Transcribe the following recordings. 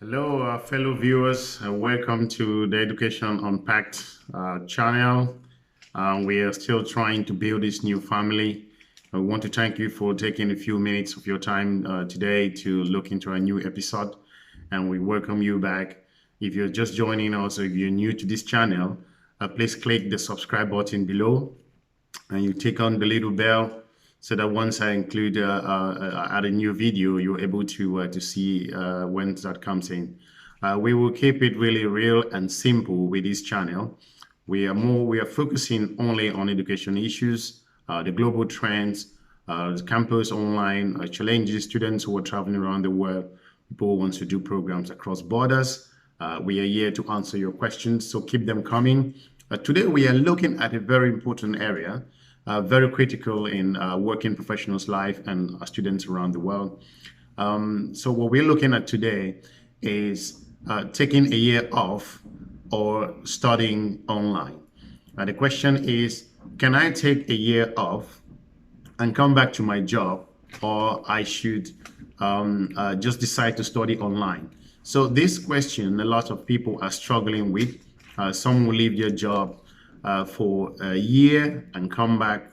Hello, fellow viewers, and welcome to the Education Unpacked channel. We are still trying to build this new family. I want to thank you for taking a few minutes of your time today to look into a new episode, and we welcome you back. If you're just joining us or if you're new to this channel, please click the subscribe button below and you take on the little bell so that once I include add a new video, you're able to see when that comes in. We will keep it really real and simple with this channel. We are focusing only on education issues, the global trends, the campus online challenges, students who are traveling around the world, people who want to do programs across borders. We are here to answer your questions, so keep them coming. Today we are looking at a very important area, very critical in working professionals' life and students around the world. So what we're looking at today is taking a year off or studying online. The question is, can I take a year off and come back to my job, or I should just decide to study online? So this question, a lot of people are struggling with. Some will leave their job for a year and come back.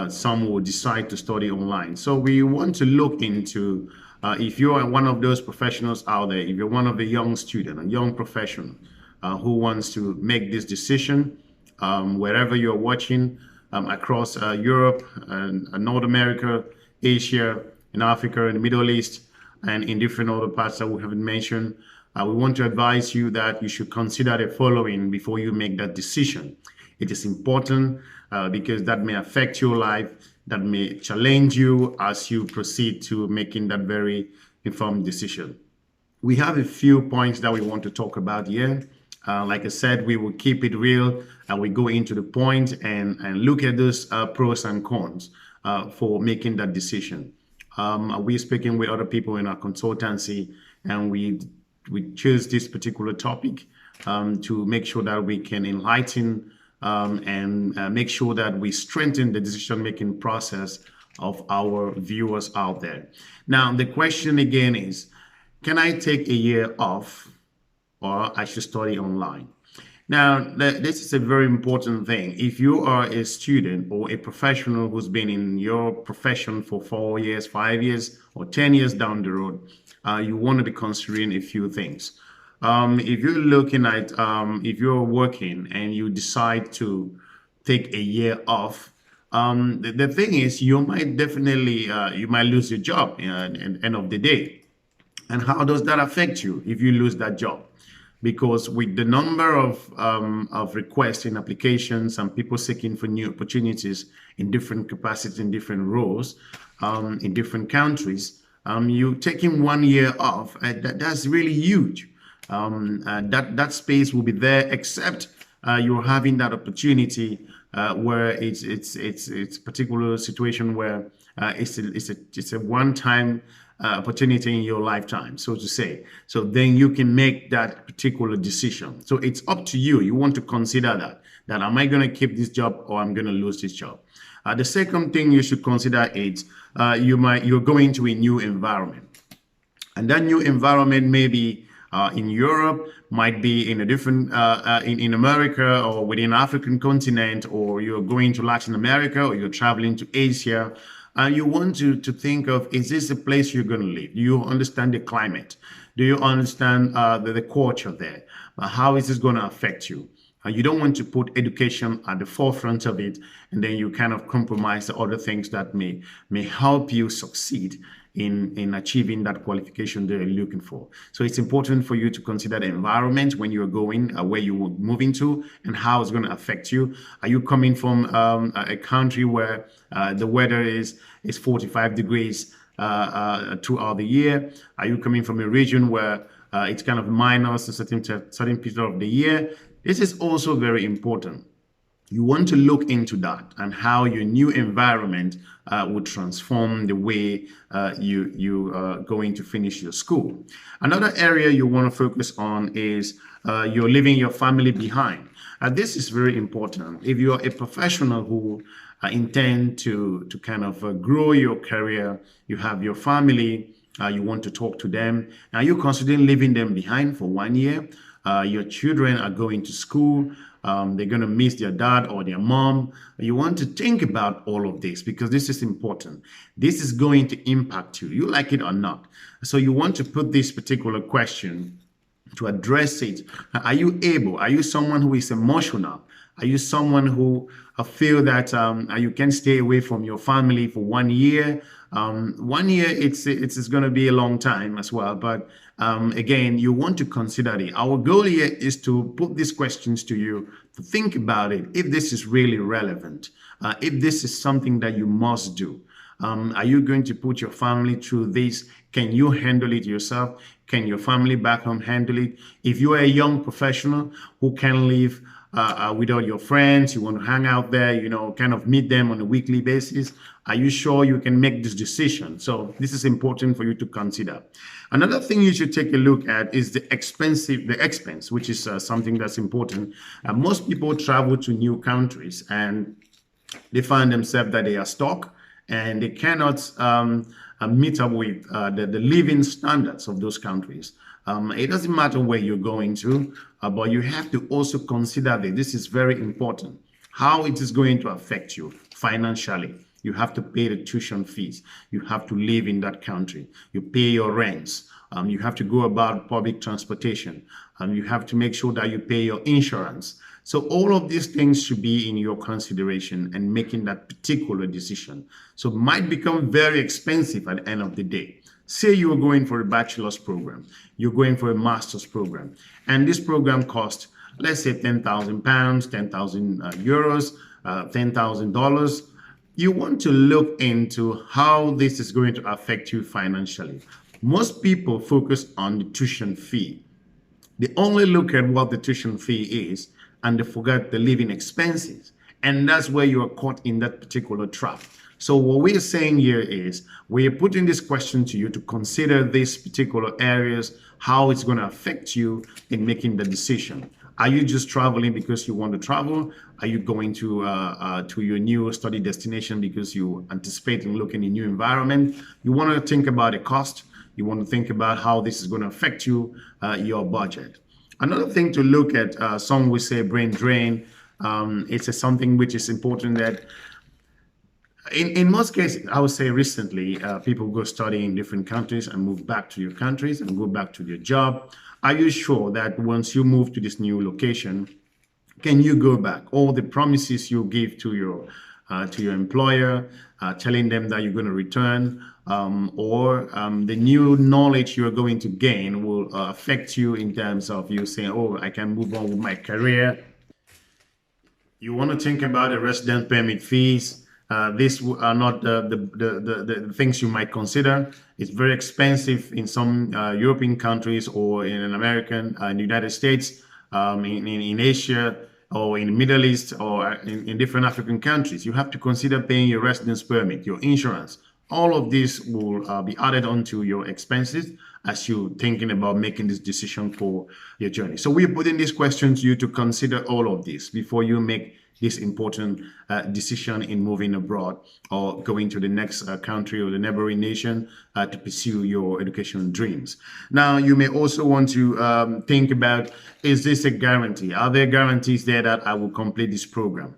Some will decide to study online. So we want to look into if you're one of those professionals out there, if you're one of the young student, a young professional who wants to make this decision, wherever you're watching, across Europe, and North America, Asia, in Africa, in the Middle East, and in different other parts that we haven't mentioned, we want to advise you that you should consider the following before you make that decision. It is important because that may affect your life, that may challenge you as you proceed to making that very informed decision. We have a few points that we want to talk about here. Like I said, we will keep it real and we go into the point and look at those pros and cons for making that decision. We're speaking with other people in our consultancy, and we choose this particular topic to make sure that we can enlighten and make sure that we strengthen the decision-making process of our viewers out there. Now, the question again is, can I take a year off or I should study online? Now, this is a very important thing. If you are a student or a professional who's been in your profession for 4 years, 5 years, or 10 years down the road, you want to be considering a few things. If you're looking at, if you're working and you decide to take a year off, the thing is, you might definitely, you might lose your job at the end of the day. And how does that affect you if you lose that job? Because with the number of requests and applications and people seeking for new opportunities in different capacities, in different roles, in different countries, you taking 1 year off, that's really huge. That space will be there, except you're having that opportunity where it's a particular situation where it's a one-time opportunity in your lifetime, so to say. So then you can make that particular decision. So it's up to you. You want to consider that am I going to keep this job or I'm going to lose this job? The second thing you should consider is you're going to a new environment, and that new environment may be in Europe, might be in a different in America or within African continent, or you're going to Latin America, or you're traveling to Asia. You want to think of, is this a place you're going to live? Do you understand the climate? Do you understand the culture there? How is this going to affect you? You don't want to put education at the forefront of it, and then you kind of compromise the other things that may help you succeed in achieving that qualification that you're looking for. So it's important for you to consider the environment when you're going, where you're moving to, and how it's going to affect you. Are you coming from a country where the weather is 45 degrees throughout the year? Are you coming from a region where it's kind of minus a certain period of the year? This is also very important. You want to look into that and how your new environment would transform the way you are going to finish your school. Another area you want to focus on is you're leaving your family behind. This is very important. If you're a professional who intend to kind of grow your career, you have your family, You want to talk to them. Are you considering leaving them behind for 1 year? Your children are going to school. They're going to miss their dad or their mom. You want to think about all of this because this is important. This is going to impact you, you like it or not. So you want to put this particular question to address it. Are you able? Are you someone who is emotional? Are you someone who feel that you can stay away from your family for 1 year? 1 year, it's going to be a long time as well. But again, you want to consider it. Our goal here is to put these questions to you, to think about it, if this is really relevant, if this is something that you must do. Are you going to put your family through this? Can you handle it yourself? Can your family back home handle it? If you are a young professional who can live without your friends, you want to hang out there, kind of meet them on a weekly basis, are you sure you can make this decision? So this is important for you to consider. Another thing you should take a look at is the expense, which is something that's important. Most people travel to new countries and they find themselves that they are stuck and they cannot meet up with the living standards of those countries. It doesn't matter where you're going to, but you have to also consider that this is very important, how it is going to affect you financially. You have to pay the tuition fees. You have to live in that country. You pay your rents. You have to go about public transportation. You have to make sure that you pay your insurance. So all of these things should be in your consideration and making that particular decision. So it might become very expensive at the end of the day. Say you're going for a bachelor's program, you're going for a master's program, and this program costs, let's say, £10,000, 10,000 euros, $10,000. You want to look into how this is going to affect you financially. Most people focus on the tuition fee. They only look at what the tuition fee is and they forget the living expenses. And that's where you are caught in that particular trap. So what we're saying here is we're putting this question to you to consider these particular areas, how it's going to affect you in making the decision. Are you just traveling because you want to travel? Are you going to your new study destination because you anticipate looking in a new environment? You want to think about the cost. You want to think about how this is going to affect you, your budget. Another thing to look at, some will say brain drain. It's something which is important that in most cases, I would say recently, people go study in different countries and move back to your countries and go back to their job. Are you sure that once you move to this new location, can you go back? All the promises you give to your employer, telling them that you're going to return, or the new knowledge you're going to gain will affect you in terms of you saying, oh, I can move on with my career. You want to think about the resident permit fees. These are not the things you might consider. It's very expensive in some European countries or in American, in the United States, in Asia, or in the Middle East, or in different African countries. You have to consider paying your residence permit, your insurance. All of this will be added onto your expenses as you're thinking about making this decision for your journey. So we're putting these questions to you to consider all of this before you make this important decision in moving abroad or going to the next country or the neighboring nation to pursue your educational dreams. Now, you may also want to think about, is this a guarantee? Are there guarantees there that I will complete this program?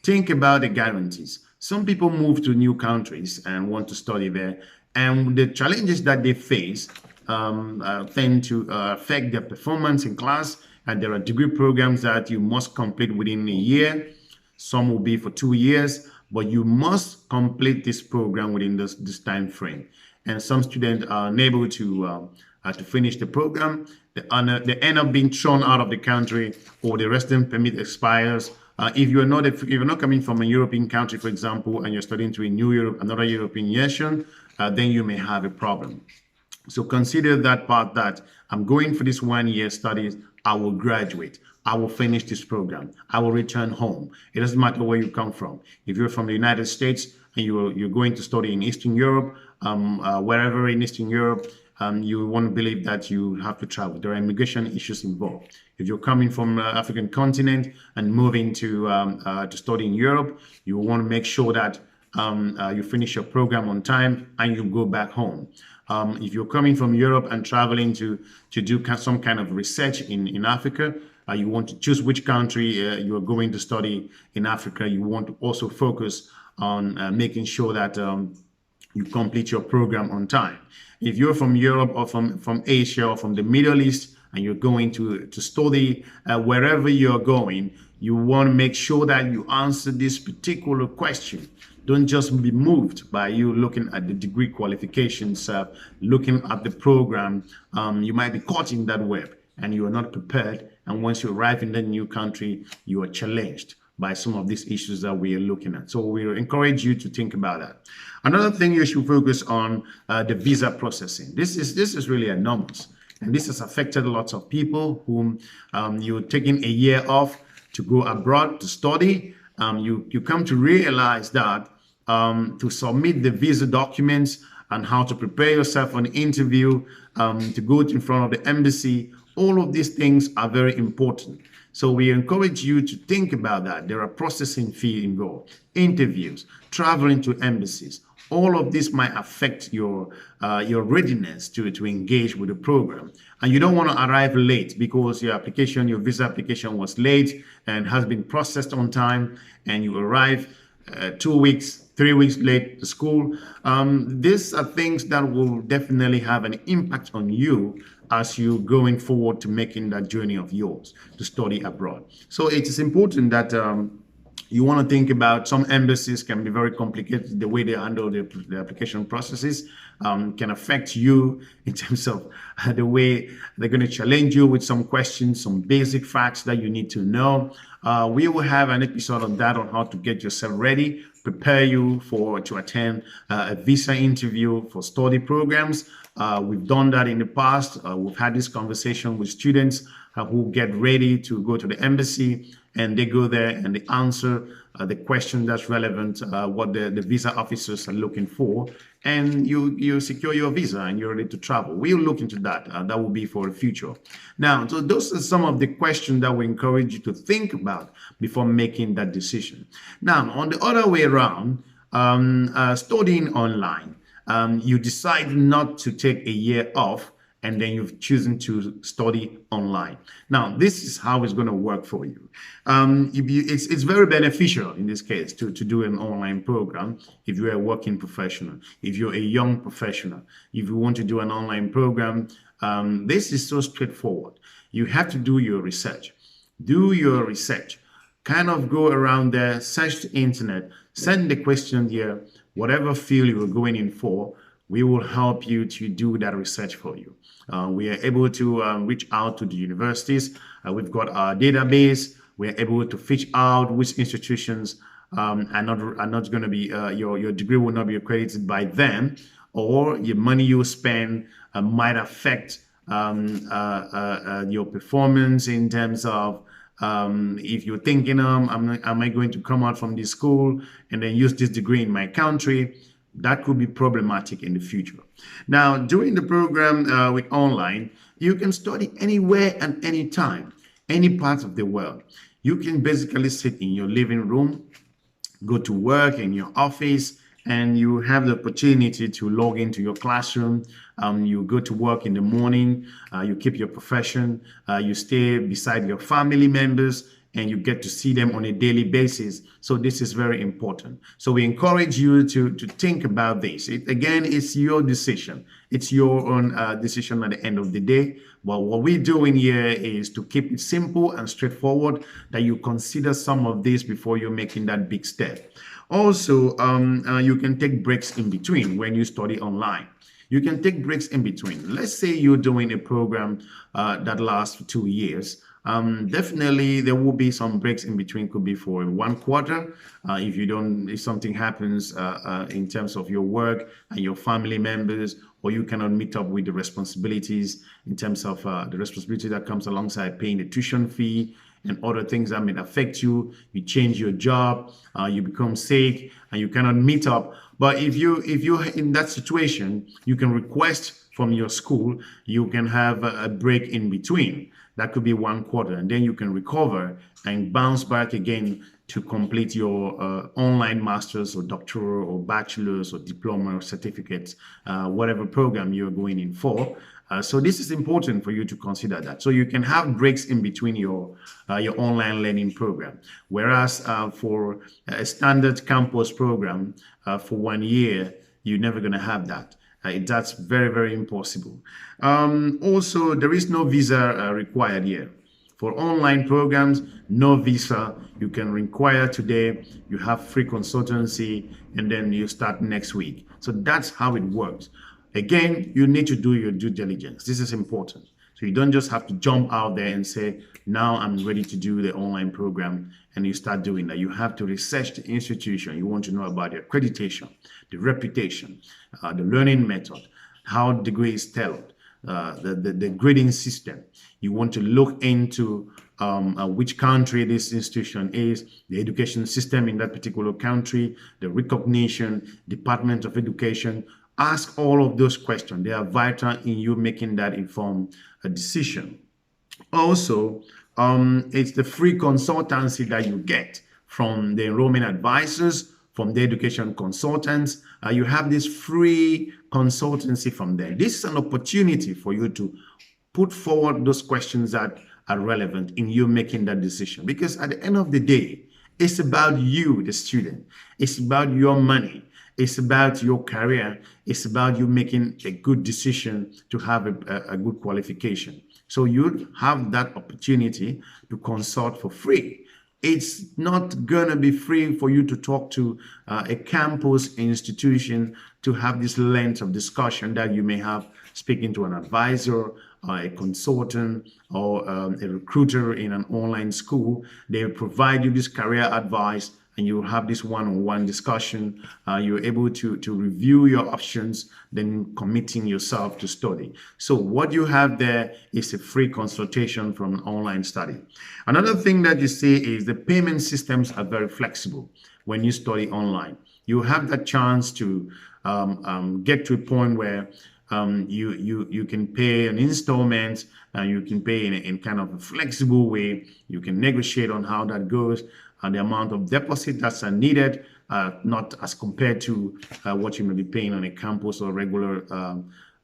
Think about the guarantees. Some people move to new countries and want to study there, and the challenges that they face tend to affect their performance in class. And there are degree programs that you must complete within a year. Some will be for 2 years, but you must complete this program within this time frame. And some students are unable to finish the program. They end up being thrown out of the country, or the resident permit expires. If you're not coming from a European country, for example, and you're studying to another European nation, then you may have a problem. So consider that part, that I'm going for this 1 year studies. I will graduate. I will finish this program. I will return home. It doesn't matter where you come from. If you're from the United States and you're going to study in Eastern Europe, wherever in Eastern Europe, you want to believe that you have to travel. There are immigration issues involved. If you're coming from the African continent and moving to study in Europe, you want to make sure that you finish your program on time and you go back home. If you're coming from Europe and traveling to do some kind of research in Africa, you want to choose which country you are going to study in Africa. You want to also focus on making sure that you complete your program on time. If you're from Europe or from Asia or from the Middle East and you're going to study wherever you're going, you want to make sure that you answer this particular question. Don't just be moved by you looking at the degree qualifications, looking at the program. You might be caught in that web and you are not prepared. And once you arrive in the new country, you are challenged by some of these issues that we are looking at. So we encourage you to think about that. Another thing you should focus on, the visa processing. This is really enormous. And this has affected lots of people whom you're taking a year off to go abroad to study. You come to realize that to submit the visa documents and how to prepare yourself for an interview, to go in front of the embassy, all of these things are very important. So we encourage you to think about that. There are processing fees involved, interviews, traveling to embassies. All of this might affect your readiness to engage with the program. And you don't want to arrive late because your visa application was late and has been processed on time, and you arrive 2 weeks, 3 weeks late to school. These are things that will definitely have an impact on you as you going forward to making that journey of yours to study abroad. So it is important that you want to think about, some embassies can be very complicated. The way they handle the application processes can affect you in terms of the way they're going to challenge you with some questions, some basic facts that you need to know. We will have an episode on that, on how to get yourself ready, prepare you to attend a visa interview for study programs. We've done that in the past. We've had this conversation with students who get ready to go to the embassy, and they go there and they answer the question that's relevant, what the visa officers are looking for, and you secure your visa and you're ready to travel. We'll look into that. That will be for the future. Now, so those are some of the questions that we encourage you to think about before making that decision. Now, on the other way around, studying online, you decide not to take a year off, and then you've chosen to study online. Now, this is how it's going to work for you. It's very beneficial in this case to do an online program if you're a working professional, if you're a young professional. If you want to do an online program, this is so straightforward. You have to do your research. Do your research. Kind of go around there, search the internet, send the question here, whatever field you're going in for, we will help you to do that research for you. We are able to reach out to the universities. We've got our database. We're able to fish out which institutions are not going to be, your degree will not be accredited by them, or your money you spend might affect your performance in terms of if you're thinking, am I going to come out from this school and then use this degree in my country? That could be problematic in the future. Now, during the program with online, you can study anywhere and anytime, any part of the world. You can basically sit in your living room, go to work in your office, and you have the opportunity to log into your classroom. You go to work in the morning, you keep your profession, you stay beside your family members, and you get to see them on a daily basis. So this is very important. So we encourage you to think about this. Again, it's your decision. It's your own decision at the end of the day. But what we're doing here is to keep it simple and straightforward, that you consider some of this before you're making that big step. Also, you can take breaks in between when you study online. You can take breaks in between. Let's say you're doing a program that lasts 2 years. Definitely there will be some breaks in between. Could be for 1 quarter if something happens in terms of your work and your family members, or you cannot meet up with the responsibilities in terms of the responsibility that comes alongside paying the tuition fee and other things that may affect you. You change your job, you become sick, and you cannot meet up. But if you're in that situation, you can request from your school, you can have a break in between. That could be 1 quarter, and then you can recover and bounce back again to complete your online master's or doctoral or bachelor's or diploma or certificates, whatever program you're going in for. So this is important for you to consider that. So you can have breaks in between your online learning program. Whereas for a standard campus program for 1 year, you're never going to have that. That's very, very impossible. Also, there is no visa required here. For online programs, no visa. You can require today, you have free consultancy, and then you start next week. So that's how it works. Again, you need to do your due diligence. This is important. So you don't just have to jump out there and say, now I'm ready to do the online program, and you start doing that. You have to research the institution. You want to know about the accreditation, the reputation, the learning method, how the degree is tailored, the grading system. You want to look into which country this institution is, the education system in that particular country, the recognition, Department of Education. Ask all of those questions. They are vital in you making that informed decision. Also, it's the free consultancy that you get from the enrollment advisors, from the education consultants. You have this free consultancy from them. This is an opportunity for you to put forward those questions that are relevant in you making that decision. Because at the end of the day, it's about you, the student. It's about your money. It's about your career. It's about you making a good decision to have a good qualification. So you have that opportunity to consult for free. It's not going to be free for you to talk to a campus institution to have this length of discussion that you may have speaking to an advisor, a consultant, or a recruiter in an online school. They provide you this career advice, and you have this one-on-one discussion. You're able to review your options, then committing yourself to study. So what you have there is a free consultation from an online study. Another thing that you see is the payment systems are very flexible when you study online. You have that chance to get to a point where you can pay an installment, and you can pay in kind of a flexible way. You can negotiate on how that goes, and the amount of deposit that's needed, not as compared to what you may be paying on a campus or regular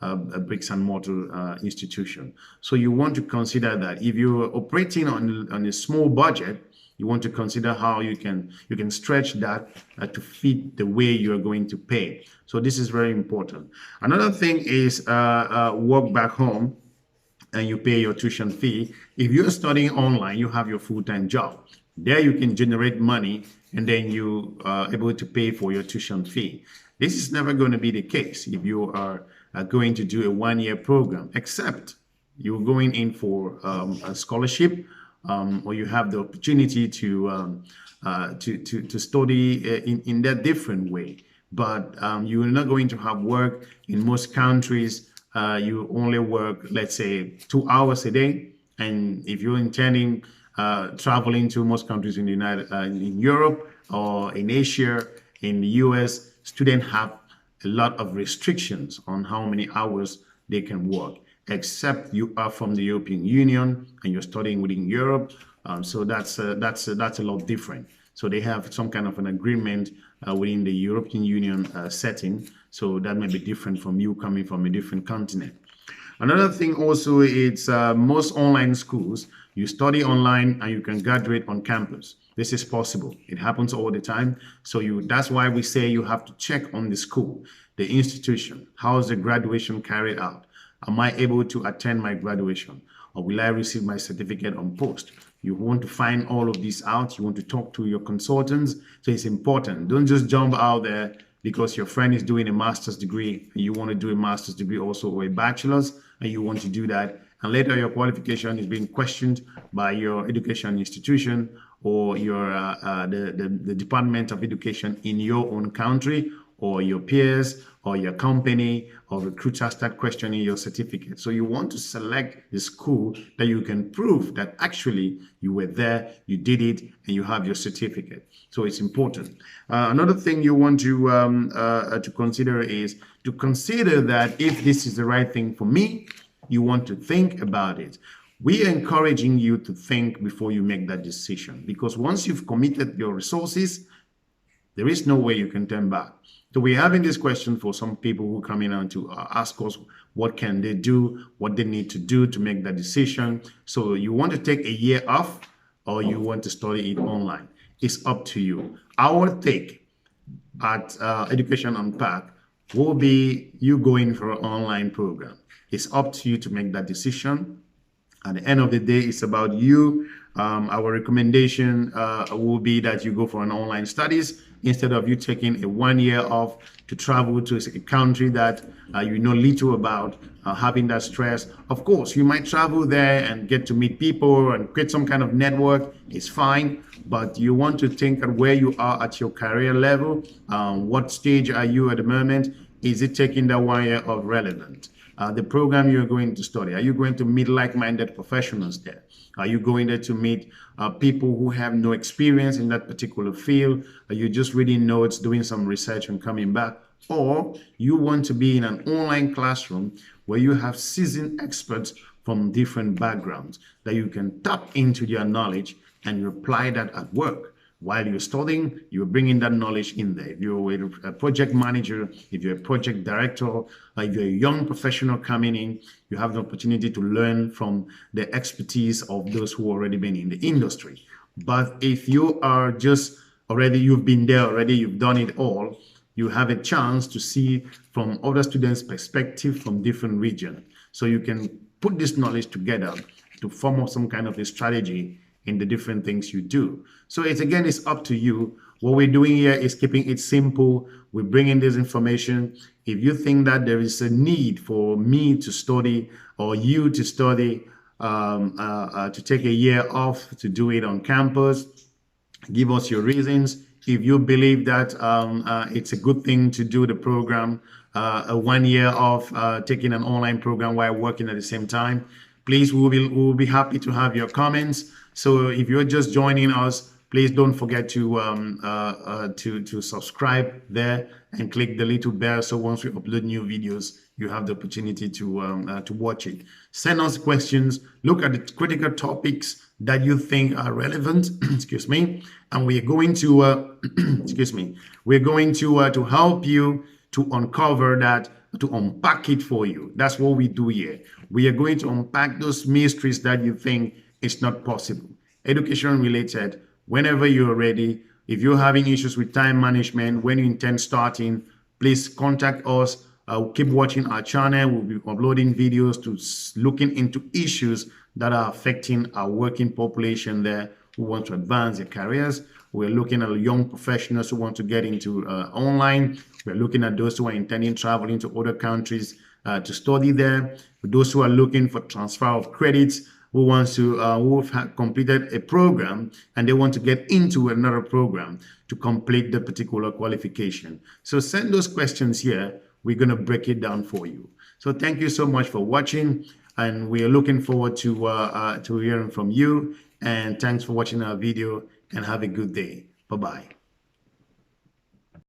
a bricks and mortar institution. So you want to consider that if you're operating on a small budget, you want to consider how you can stretch that to fit the way you're going to pay. So this is very important. Another thing is work back home and you pay your tuition fee. If you're studying online, you have your full-time job. There you can generate money, and then you are able to pay for your tuition fee. This is never going to be the case if you are going to do a 1-year program, except you're going in for a scholarship, or you have the opportunity to study in that different way. But you're not going to have work. In most countries, you only work, let's say, 2 hours a day. And if you're intending traveling to most countries in the in Europe or in Asia, in the US, students have a lot of restrictions on how many hours they can work, except you are from the European Union and you're studying within Europe. So that's a lot different. So they have some kind of an agreement within the European Union setting. So that may be different from you coming from a different continent. Another thing also, it's most online schools, you study online and you can graduate on campus. This is possible. It happens all the time. So that's why we say you have to check on the school, the institution. How is the graduation carried out? Am I able to attend my graduation? Or will I receive my certificate on post? You want to find all of these out. You want to talk to your consultants. So it's important. Don't just jump out there because your friend is doing a master's degree and you want to do a master's degree also, or a bachelor's, and you want to do that. And later your qualification is being questioned by your education institution or your the Department of Education in your own country, or your peers or your company or recruiters start questioning your certificate. So you want to select the school that you can prove that actually you were there, you did it, and you have your certificate. So it's important. Another thing you want to consider is to consider that if this is the right thing for me, you want to think about it. We are encouraging you to think before you make that decision, because once you've committed your resources, there is no way you can turn back. So we're having this question for some people who come in and to ask us what can they do, what they need to do to make that decision. So you want to take a year off or you want to study it online. It's up to you. Our take at Education Unpack will be you going for an online program. It's up to you to make that decision. At the end of the day, it's about you. Our recommendation will be that you go for an online studies instead of you taking a 1 year off to travel to a country that you know little about, having that stress. Of course, you might travel there and get to meet people and create some kind of network. It's fine, but you want to think at where you are at your career level. What stage are you at the moment? Is it taking that 1 year of relevant? The program you're going to study, are you going to meet like-minded professionals there? Are you going there to meet people who have no experience in that particular field? Are you just reading notes, doing some research and coming back? Or you want to be in an online classroom where you have seasoned experts from different backgrounds that you can tap into their knowledge and you apply that at work. While you're studying, you're bringing that knowledge in there. If you're a project manager, if you're a project director, or if you're a young professional coming in, you have the opportunity to learn from the expertise of those who already been in the industry. But if you are just already, you've been there already, you've done it all, you have a chance to see from other students' perspective from different regions. So you can put this knowledge together to form up some kind of a strategy in the different things you do. So it's up to you. What we're doing here is keeping it simple. We're bringing this information. If you think that there is a need for me to study or you to study, to take a year off to do it on campus, give us your reasons. If you believe that it's a good thing to do the program, a 1 year off, taking an online program while working at the same time, please, we'll be happy to have your comments. So if you're just joining us, please don't forget to subscribe there and click the little bell. So once we upload new videos, you have the opportunity to watch it. Send us questions. Look at the critical topics that you think are relevant. Excuse me. And we're going to excuse me. We're going to help you to uncover that, to unpack it for you. That's what we do here. We are going to unpack those mysteries that you think it's not possible. Education related, whenever you're ready. If you're having issues with time management, when you intend starting, please contact us. Keep watching our channel. We'll be uploading videos to looking into issues that are affecting our working population there who want to advance their careers. We're looking at young professionals who want to get into online. We're looking at those who are intending traveling to other countries to study there. For those who are looking for transfer of credits, who have completed a program and they want to get into another program to complete the particular qualification. So send those questions here. We're going to break it down for you. So thank you so much for watching, and we are looking forward to hearing from you. And thanks for watching our video, and have a good day. Bye-bye.